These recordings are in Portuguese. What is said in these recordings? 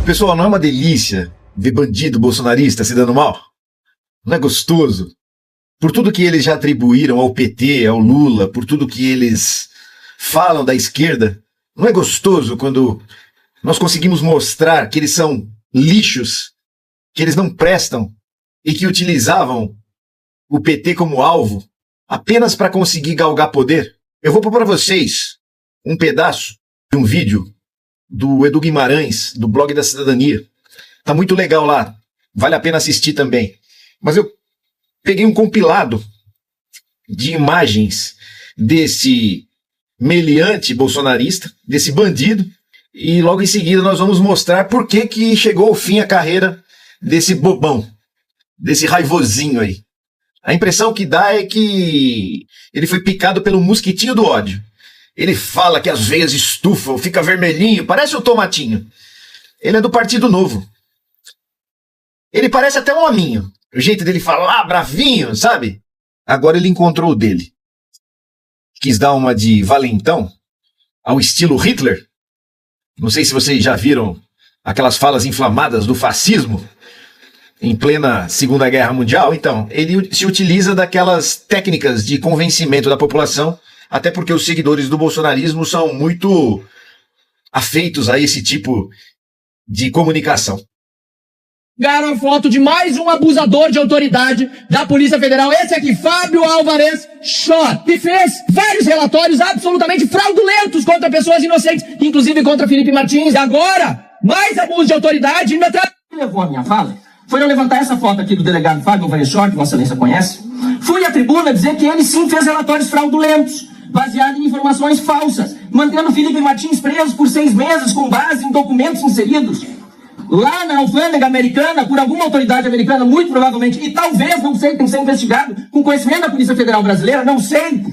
Pessoal, não é uma delícia ver bandido bolsonarista se dando mal? Não é gostoso? Por tudo que eles já atribuíram ao PT, ao Lula, por tudo que eles falam da esquerda, não é gostoso quando nós conseguimos mostrar que eles são lixos, que eles não prestam e que utilizavam o PT como alvo apenas para conseguir galgar poder? Eu vou pôr para vocês um pedaço de um vídeo do Edu Guimarães, do Blog da Cidadania. Tá muito legal lá, vale a pena assistir também. Mas eu peguei um compilado de imagens desse meliante bolsonarista, desse bandido, e logo em seguida nós vamos mostrar por que chegou ao fim a carreira desse bobão, desse raivosinho aí. A impressão que dá é que ele foi picado pelo mosquitinho do ódio. Ele fala que as veias estufam, fica vermelhinho, parece o tomatinho. Ele é do Partido Novo. Ele parece até um hominho. O jeito dele falar, bravinho, sabe? Agora ele encontrou o dele. Quis dar uma de valentão, ao estilo Hitler. Não sei se vocês já viram aquelas falas inflamadas do fascismo em plena Segunda Guerra Mundial. Então, ele se utiliza daquelas técnicas de convencimento da população, até porque os seguidores do bolsonarismo são muito afeitos a esse tipo de comunicação. Pegaram a foto de mais um abusador de autoridade da Polícia Federal, esse aqui, Fábio Alvarez Schott, que fez vários relatórios absolutamente fraudulentos contra pessoas inocentes, inclusive contra Felipe Martins. E agora, mais abuso de autoridade. Me levou a minha fala foi eu levantar essa foto aqui do delegado Fábio Alvarez Schott, que Vossa Excelência conhece. Fui à tribuna dizer que ele sim fez relatórios fraudulentos, baseado em informações falsas, mantendo Felipe Martins preso por 6 meses com base em documentos inseridos lá na alfândega americana, por alguma autoridade americana, muito provavelmente, e talvez, não sei, tem que ser investigado com conhecimento da Polícia Federal Brasileira, não sei.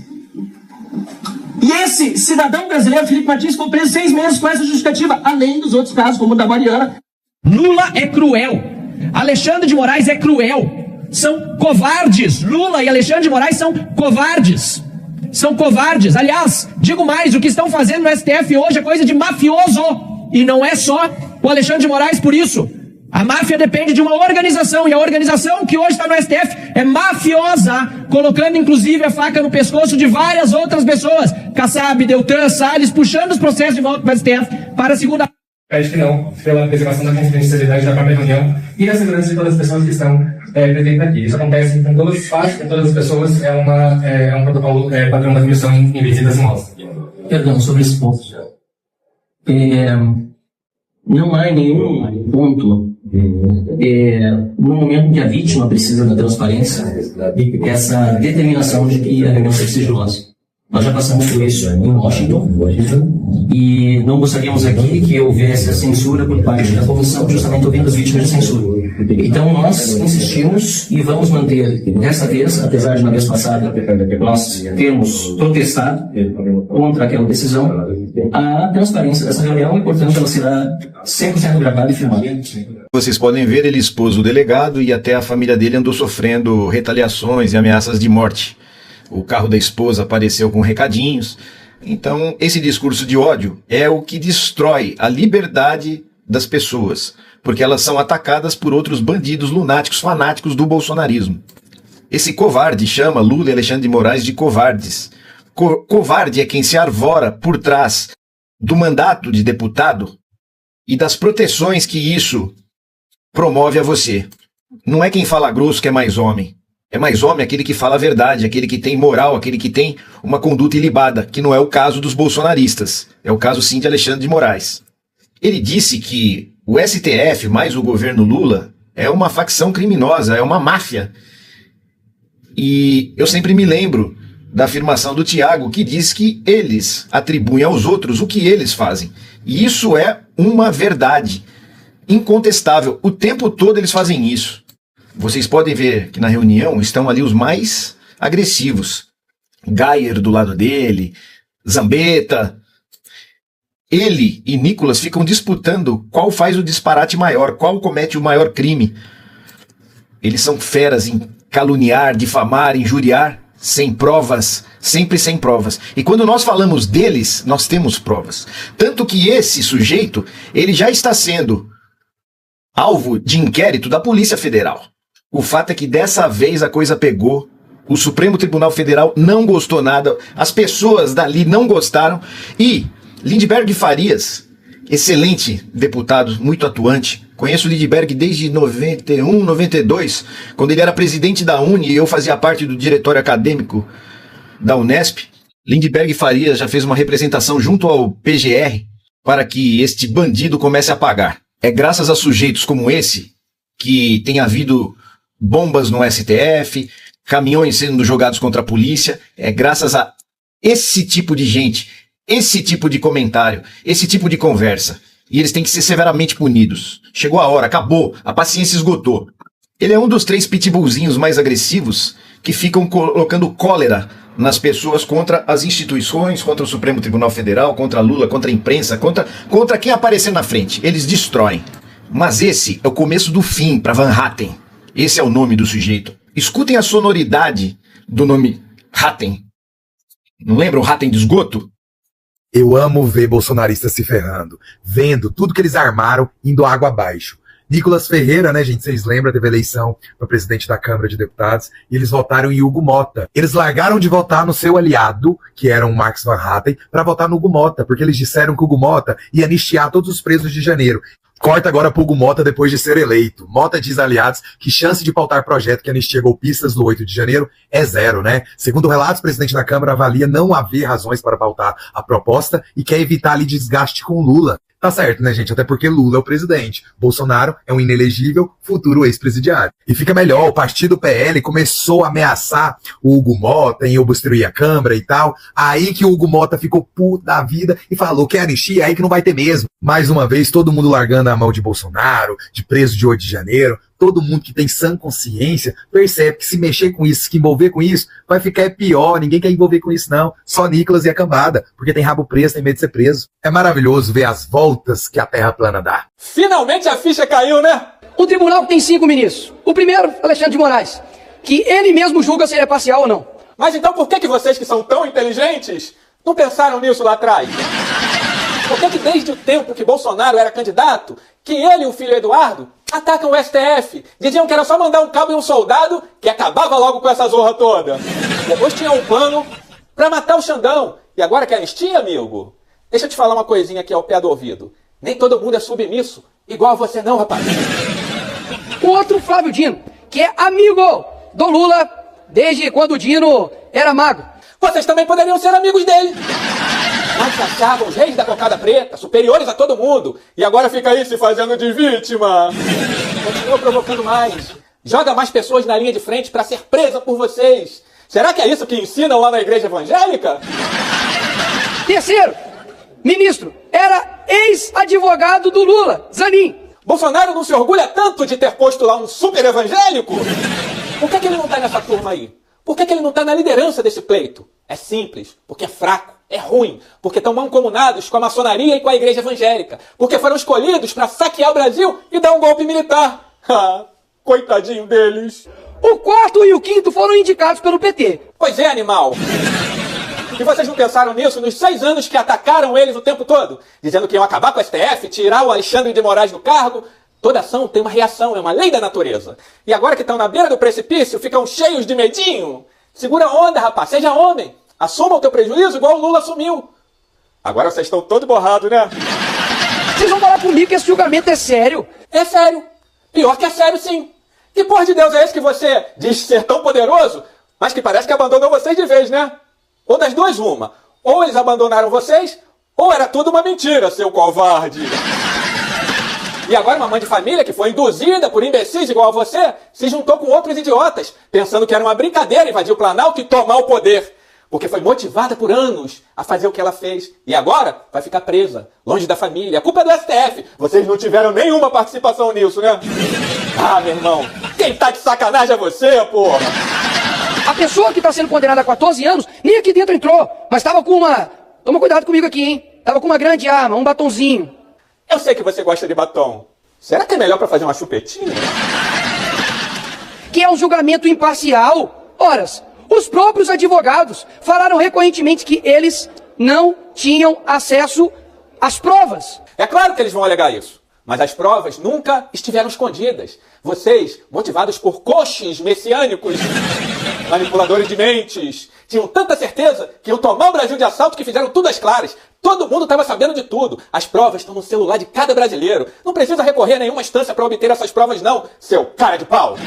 E esse cidadão brasileiro, Felipe Martins, ficou preso 6 meses com essa justificativa, além dos outros casos, como o da Mariana. Lula é cruel. Alexandre de Moraes é cruel. São covardes. Lula e Alexandre de Moraes são covardes. São covardes. Aliás, digo mais, o que estão fazendo no STF hoje é coisa de mafioso. E não é só o Alexandre de Moraes por isso. A máfia depende de uma organização, e a organização que hoje está no STF é mafiosa, colocando inclusive a faca no pescoço de várias outras pessoas. Kassab, Deltan, Salles, puxando os processos de volta para o STF para a segunda... Pede que não, pela preservação da confidencialidade da própria reunião e da segurança de todas as pessoas que estão presentes aqui. Isso acontece com todos os fatos, com todas as pessoas, é um protocolo padrão da comissão em visitas em mostra. Perdão, sobre esse ponto. Não há nenhum ponto, no momento que a vítima precisa da transparência, essa determinação de que a reunião seja sigilosa. Nós já passamos por isso em Washington e não gostaríamos aqui que houvesse a censura por parte da comissão, justamente ouvindo as vítimas de censura. Então nós insistimos e vamos manter, dessa vez, apesar de na vez passada nós termos protestado contra aquela decisão, a transparência dessa reunião e, portanto, ela será 100% gravada e filmada. Vocês podem ver, ele expôs o delegado e até a família dele andou sofrendo retaliações e ameaças de morte. O carro da esposa apareceu com recadinhos. Então, esse discurso de ódio é o que destrói a liberdade das pessoas, porque elas são atacadas por outros bandidos lunáticos, fanáticos do bolsonarismo. Esse covarde chama Lula e Alexandre de Moraes de covardes. Covarde é quem se arvora por trás do mandato de deputado e das proteções que isso promove a você. Não é quem fala grosso que é mais homem. É mais homem aquele que fala a verdade, aquele que tem moral, aquele que tem uma conduta ilibada, que não é o caso dos bolsonaristas. É o caso, sim, de Alexandre de Moraes. Ele disse que o STF, mais o governo Lula, é uma facção criminosa, é uma máfia. E eu sempre me lembro da afirmação do Tiago, que diz que eles atribuem aos outros o que eles fazem. E isso é uma verdade incontestável. O tempo todo eles fazem isso. Vocês podem ver que na reunião estão ali os mais agressivos. Geyer do lado dele, Zambetta. Ele e Nicolas ficam disputando qual faz o disparate maior, qual comete o maior crime. Eles são feras em caluniar, difamar, injuriar, sem provas, sempre sem provas. E quando nós falamos deles, nós temos provas. Tanto que esse sujeito, ele já está sendo alvo de inquérito da Polícia Federal. O fato é que dessa vez a coisa pegou. O Supremo Tribunal Federal não gostou nada, as pessoas dali não gostaram e Lindbergh Farias, excelente deputado, muito atuante, conheço o Lindbergh desde 91, 92, quando ele era presidente da Uni e eu fazia parte do diretório acadêmico da Unesp. Lindbergh Farias já fez uma representação junto ao PGR para que este bandido comece a pagar. É graças a sujeitos como esse que tem havido bombas no STF, caminhões sendo jogados contra a polícia. É graças a esse tipo de gente, esse tipo de comentário, esse tipo de conversa. E eles têm que ser severamente punidos. Chegou a hora, acabou, a paciência esgotou. Ele é um dos 3 pitbullzinhos mais agressivos que ficam colocando cólera nas pessoas contra as instituições, contra o Supremo Tribunal Federal, contra Lula, contra a imprensa, contra quem aparecer na frente. Eles destroem. Mas esse é o começo do fim para Van Hatten. Esse é o nome do sujeito. Escutem a sonoridade do nome Hatten. Não lembram o Hatten de esgoto? Eu amo ver bolsonaristas se ferrando, vendo tudo que eles armaram indo água abaixo. Nicolas Ferreira, né, gente, vocês lembram, teve eleição para presidente da Câmara de Deputados, e eles votaram em Hugo Mota. Eles largaram de votar no seu aliado, que era o Marcos Van Hatten, para votar no Hugo Mota, porque eles disseram que o Hugo Mota ia anistiar todos os presos de janeiro. Corta agora pro Hugo Mota depois de ser eleito. Mota diz a aliados que chance de pautar projeto que anistia golpistas no 8 de janeiro é 0, né? Segundo relatos, o presidente da Câmara avalia não haver razões para pautar a proposta e quer evitar ali desgaste com Lula. Tá certo, né, gente? Até porque Lula é o presidente. Bolsonaro é um inelegível futuro ex-presidiário. E fica melhor, o partido PL começou a ameaçar o Hugo Mota em obstruir a Câmara e tal. Aí que o Hugo Mota ficou puto da vida e falou que é anistia, aí que não vai ter mesmo. Mais uma vez, todo mundo largando a mão de Bolsonaro, de preso de 8 de janeiro. Todo mundo que tem sã consciência percebe que se mexer com isso, se envolver com isso, vai ficar pior. Ninguém quer envolver com isso, não. Só Nicolas e a cambada, porque tem rabo preso, tem medo de ser preso. É maravilhoso ver as voltas que a terra plana dá. Finalmente a ficha caiu, né? Um tribunal tem 5 ministros. O primeiro, Alexandre de Moraes, que ele mesmo julga se ele é parcial ou não. Mas então por que vocês que são tão inteligentes não pensaram nisso lá atrás? Por que desde o tempo que Bolsonaro era candidato, que ele e o filho Eduardo atacam o STF? Diziam que era só mandar um cabo e um soldado que acabava logo com essa zorra toda. Depois tinha um plano pra matar o Xandão. E agora que anistia, amigo? Deixa eu te falar uma coisinha aqui ao pé do ouvido. Nem todo mundo é submisso, igual a você não, rapaz. O outro, Flávio Dino, que é amigo do Lula desde quando o Dino era mago. Vocês também poderiam ser amigos dele. Mas se achavam os reis da cocada preta, superiores a todo mundo, e agora fica aí se fazendo de vítima. Continua provocando mais. Joga mais pessoas na linha de frente para ser presa por vocês. Será que é isso que ensinam lá na igreja evangélica? Terceiro, ministro, era ex-advogado do Lula, Zanin. Bolsonaro não se orgulha tanto de ter posto lá um super evangélico? Por que ele não tá nessa turma aí? Por que ele não tá na liderança desse pleito? É simples, porque é fraco. É ruim, porque estão mancomunados com a maçonaria e com a igreja evangélica. Porque foram escolhidos para saquear o Brasil e dar um golpe militar. Ah, coitadinho deles. O quarto e o quinto foram indicados pelo PT. Pois é, animal. E vocês não pensaram nisso nos 6 anos que atacaram eles o tempo todo? Dizendo que iam acabar com o STF, tirar o Alexandre de Moraes do cargo. Toda ação tem uma reação, é uma lei da natureza. E agora que estão na beira do precipício, ficam cheios de medinho. Segura a onda, rapaz, seja homem. Assuma o teu prejuízo igual o Lula assumiu. Agora vocês estão todos borrados, né? Vocês vão falar comigo que esse julgamento é sério? É sério. Pior que é sério, sim. Que porra de Deus é esse que você diz ser tão poderoso, mas que parece que abandonou vocês de vez, né? Ou das duas, uma. Ou eles abandonaram vocês, ou era tudo uma mentira, seu covarde. E agora uma mãe de família que foi induzida por imbecis igual a você, se juntou com outros idiotas, pensando que era uma brincadeira invadir o Planalto e tomar o poder. Porque foi motivada por anos a fazer o que ela fez. E agora vai ficar presa, longe da família. A culpa é do STF. Vocês não tiveram nenhuma participação nisso, né? Ah, meu irmão, quem tá de sacanagem é você, porra. A pessoa que tá sendo condenada a 14 anos nem aqui dentro entrou, mas tava com uma... Toma cuidado comigo aqui, hein? Tava com uma grande arma, um batonzinho. Eu sei que você gosta de batom. Será que é melhor pra fazer uma chupetinha? Que é um julgamento imparcial. Horas. Os próprios advogados falaram recorrentemente que eles não tinham acesso às provas. É claro que eles vão alegar isso. Mas as provas nunca estiveram escondidas. Vocês, motivados por coaches messiânicos, manipuladores de mentes, tinham tanta certeza que iam tomar o Brasil de assalto que fizeram tudo às claras. Todo mundo estava sabendo de tudo. As provas estão no celular de cada brasileiro. Não precisa recorrer a nenhuma instância para obter essas provas não, seu cara de pau.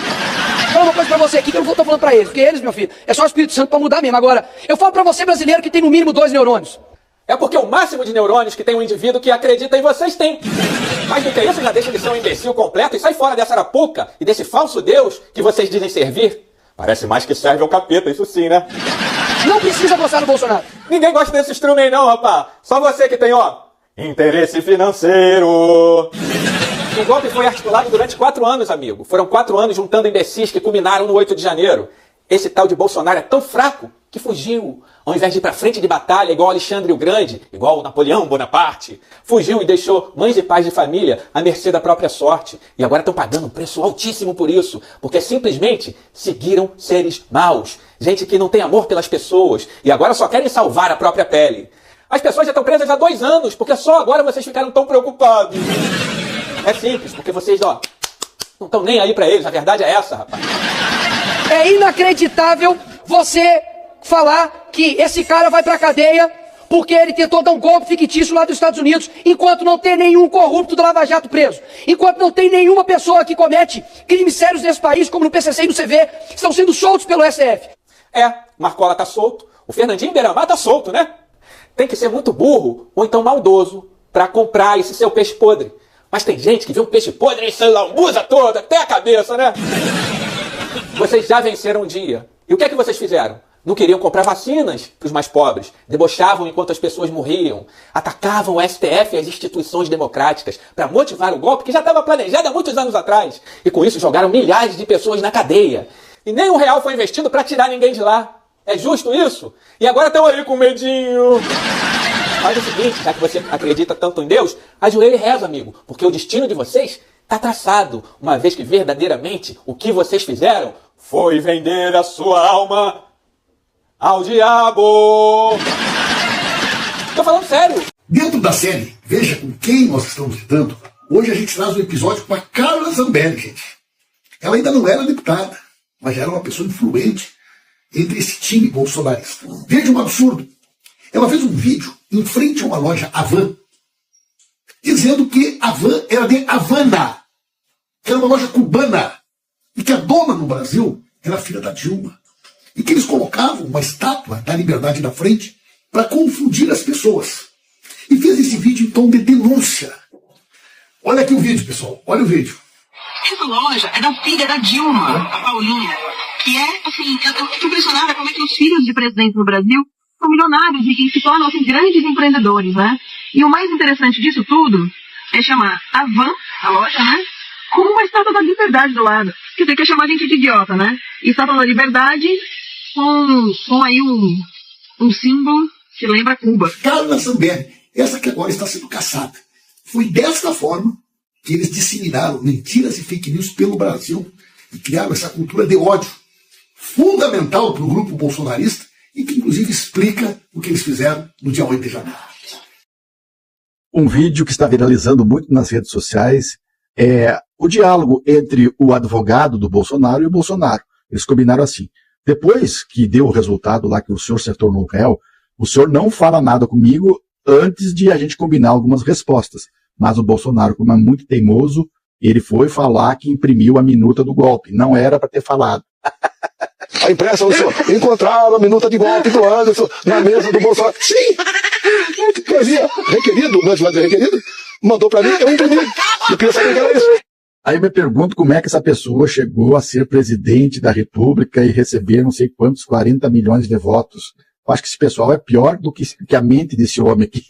Fala uma coisa pra você aqui que eu não vou estar falando pra eles, porque eles, meu filho, é só o Espírito Santo pra mudar mesmo. Agora, eu falo pra você, brasileiro, que tem no mínimo 2 neurônios. É porque o máximo de neurônios que tem um indivíduo que acredita em vocês tem. Mais do que isso, já deixa de ser um imbecil completo e sai fora dessa arapuca e desse falso Deus que vocês dizem servir. Parece mais que serve ao capeta, isso sim, né? Não precisa gostar do Bolsonaro. Ninguém gosta desse estrume aí não, rapaz. Só você que tem, ó, interesse financeiro. O golpe foi articulado durante 4 anos, amigo. Foram 4 anos juntando imbecis que culminaram no 8 de janeiro. Esse tal de Bolsonaro é tão fraco que fugiu. Ao invés de ir pra frente de batalha, igual Alexandre o Grande, igual Napoleão Bonaparte, fugiu e deixou mães e pais de família à mercê da própria sorte. E agora estão pagando um preço altíssimo por isso, porque simplesmente seguiram seres maus. Gente que não tem amor pelas pessoas e agora só querem salvar a própria pele. As pessoas já estão presas há 2 anos, porque só agora vocês ficaram tão preocupados. É simples, porque vocês, ó, não estão nem aí pra eles, a verdade é essa, rapaz. É inacreditável você falar que esse cara vai pra cadeia porque ele tentou dar um golpe fictício lá dos Estados Unidos, enquanto não tem nenhum corrupto do Lava Jato preso, enquanto não tem nenhuma pessoa que comete crimes sérios nesse país, como no PCC e no CV, que estão sendo soltos pelo STF. Marcola tá solto, o Fernandinho Beiramar tá solto, né? Tem que ser muito burro ou então maldoso pra comprar esse seu peixe podre. Mas tem gente que vê um peixe podre e se lambuza toda, até a cabeça, né? Vocês já venceram um dia. E o que é que vocês fizeram? Não queriam comprar vacinas para os mais pobres, debochavam enquanto as pessoas morriam, atacavam o STF e as instituições democráticas para motivar o golpe que já estava planejado há muitos anos atrás. E com isso jogaram milhares de pessoas na cadeia. E nem R$1 foi investido para tirar ninguém de lá. É justo isso? E agora estão aí com medinho. Faz o seguinte, já que você acredita tanto em Deus, ajoelha e reza, amigo, porque o destino de vocês está traçado, uma vez que verdadeiramente o que vocês fizeram foi vender a sua alma ao diabo. Tô falando sério. Dentro da série, veja com quem nós estamos lidando. Hoje a gente traz um episódio com a Carla Zambelli, gente. Ela ainda não era deputada, mas já era uma pessoa influente entre esse time bolsonarista. Veja um absurdo. Ela fez um vídeo em frente a uma loja Havan, dizendo que a Havan era de Havana, que era uma loja cubana, e que a dona no Brasil era a filha da Dilma. E que eles colocavam uma estátua da Liberdade na frente para confundir as pessoas. E fez esse vídeo em tom de denúncia. Olha aqui o vídeo, pessoal. Olha o vídeo. Essa loja é da filha da Dilma, a Paulinha. Que é, assim, eu fico impressionada como é que os filhos de presidentes no Brasil são milionários e se tornam, assim, grandes empreendedores, né? E o mais interessante disso tudo é chamar a Van, a loja, né? Com uma estátua da Liberdade do lado. Quer dizer, que é chamar a gente de idiota, né? E estátua da Liberdade com aí um símbolo que lembra Cuba. Carla Zambelli, essa que agora está sendo caçada. Foi desta forma que eles disseminaram mentiras e fake news pelo Brasil e criaram essa cultura de ódio fundamental para o grupo bolsonarista e que inclusive explica o que eles fizeram no dia 8 de janeiro. Um vídeo que está viralizando muito nas redes sociais é o diálogo entre o advogado do Bolsonaro e o Bolsonaro. Eles combinaram assim: depois que deu o resultado lá que o senhor se tornou réu, o senhor não fala nada comigo antes de a gente combinar algumas respostas. Mas o Bolsonaro, como é muito teimoso, ele foi falar que imprimiu a minuta do golpe. Não era para ter falado. A imprensa, o senhor, encontraram a minuta de golpe do Anderson na mesa do Bolsonaro. Sim! Eu havia requerido, o advogado requerido, mandou para mim, eu imprimi. Eu queria saber o que era isso. Aí eu me pergunto como é que essa pessoa chegou a ser presidente da República e receber não sei quantos 40 milhões de votos. Eu acho que esse pessoal é pior do que a mente desse homem aqui.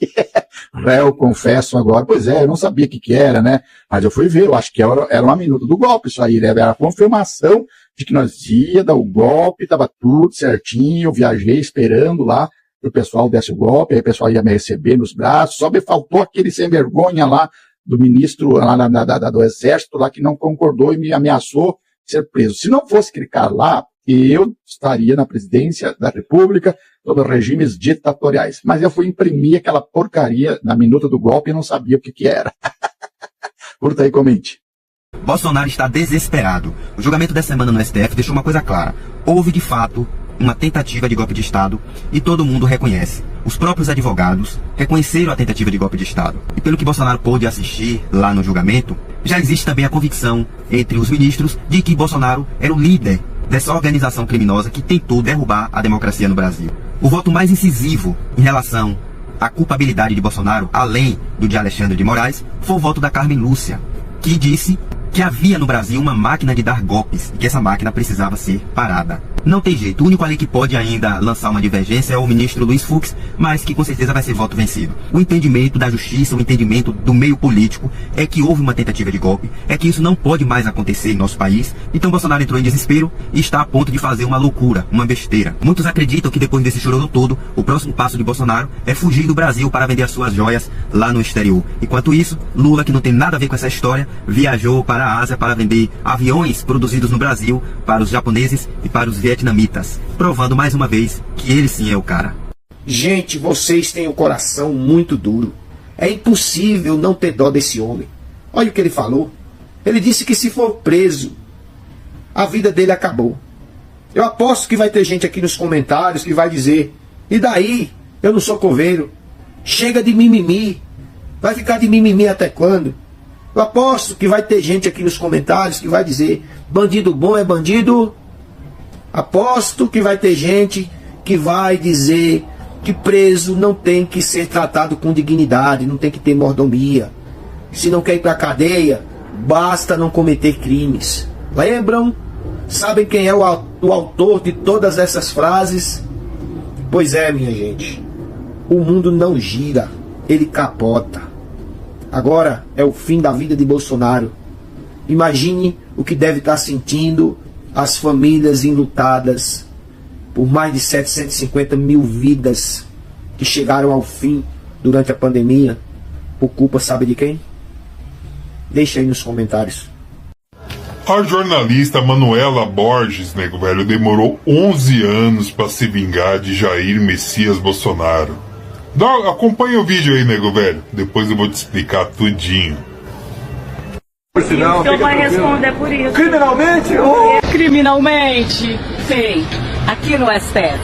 Eu confesso agora, pois é, eu não sabia o que era, né? Mas eu fui ver, eu acho que era uma minuta do golpe isso aí, né? Era a confirmação de que nós ia dar o golpe, estava tudo certinho, eu viajei esperando lá que o pessoal desse o golpe, aí o pessoal ia me receber nos braços, só me faltou aquele sem vergonha lá do ministro lá do Exército lá que não concordou e me ameaçou ser preso. Se não fosse aquele cara lá, eu estaria na presidência da República sob regimes ditatoriais. Mas eu fui imprimir aquela porcaria na minuta do golpe e não sabia o que era. Curta aí, comente. Bolsonaro está desesperado. O julgamento dessa semana no STF deixou uma coisa clara. Houve, de fato, uma tentativa de golpe de Estado e todo mundo reconhece. Os próprios advogados reconheceram a tentativa de golpe de Estado. E pelo que Bolsonaro pôde assistir lá no julgamento, já existe também a convicção entre os ministros de que Bolsonaro era o líder dessa organização criminosa que tentou derrubar a democracia no Brasil. O voto mais incisivo em relação à culpabilidade de Bolsonaro, além do de Alexandre de Moraes, foi o voto da Carmen Lúcia, que disse que havia no Brasil uma máquina de dar golpes e que essa máquina precisava ser parada. Não tem jeito, o único ali que pode ainda lançar uma divergência é o ministro Luiz Fux, mas que com certeza vai ser voto vencido. O entendimento da justiça, o entendimento do meio político é que houve uma tentativa de golpe, é que isso não pode mais acontecer em nosso país, então Bolsonaro entrou em desespero e está a ponto de fazer uma loucura, uma besteira. Muitos acreditam que depois desse chororô todo, o próximo passo de Bolsonaro é fugir do Brasil para vender as suas joias lá no exterior. Enquanto isso, Lula, que não tem nada a ver com essa história, viajou para a Ásia para vender aviões produzidos no Brasil para os japoneses e para os vietnamitas, provando mais uma vez que ele sim é o cara. Gente, vocês têm o coração muito duro. É impossível não ter dó desse homem. Olha o que ele falou. Ele disse que se for preso, a vida dele acabou. Eu aposto que vai ter gente aqui nos comentários que vai dizer: e daí? Eu não sou coveiro. Chega de mimimi. Vai ficar de mimimi até quando? Eu aposto que vai ter gente aqui nos comentários que vai dizer: bandido bom é bandido. Aposto que vai ter gente que vai dizer que preso não tem que ser tratado com dignidade, não tem que ter mordomia. Se não quer ir para a cadeia, basta não cometer crimes. Lembram? Sabem quem é o autor de todas essas frases? Pois é, minha gente. O mundo não gira, ele capota. Agora é o fim da vida de Bolsonaro. Imagine o que deve estar sentindo as famílias enlutadas por mais de 750 mil vidas que chegaram ao fim durante a pandemia. Por culpa, sabe de quem? Deixa aí nos comentários. A jornalista Manuela Borges, nego velho, demorou 11 anos para se vingar de Jair Messias Bolsonaro. Acompanha o vídeo aí, nego velho. Depois eu vou te explicar tudinho. O senhor vai responder por isso. Criminalmente? Criminalmente, sim. Aqui no STF.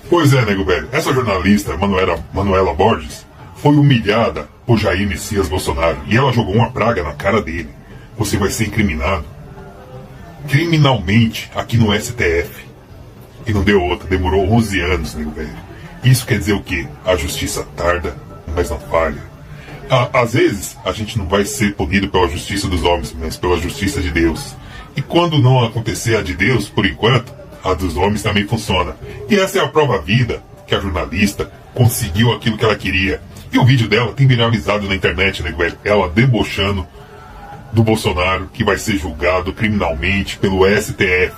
Pois é, nego velho. Essa jornalista, Manuela Borges, foi humilhada por Jair Messias Bolsonaro. E ela jogou uma praga na cara dele. Você vai ser incriminado criminalmente aqui no STF. E não deu outra. Demorou 11 anos, nego velho. Isso quer dizer o quê? A justiça tarda, mas não falha. Às vezes, a gente não vai ser punido pela justiça dos homens, mas pela justiça de Deus. E quando não acontecer a de Deus, por enquanto, a dos homens também funciona. E essa é a prova viva que a jornalista conseguiu aquilo que ela queria. E o vídeo dela tem viralizado na internet, né, velho? Ela debochando do Bolsonaro, que vai ser julgado criminalmente pelo STF.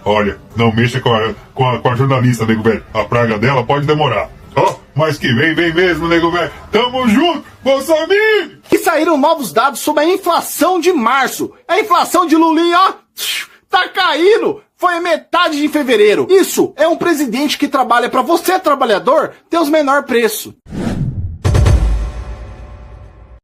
Olha, não mexa com a jornalista, nego velho. A praga dela pode demorar. Ó, mas que vem mesmo, nego velho. Tamo junto, Bolsonaro! E saíram novos dados sobre a inflação de março. A inflação de Lulinha, ó, tá caindo. Foi a metade de fevereiro. Isso é um presidente que trabalha para você, trabalhador, ter os menor preço.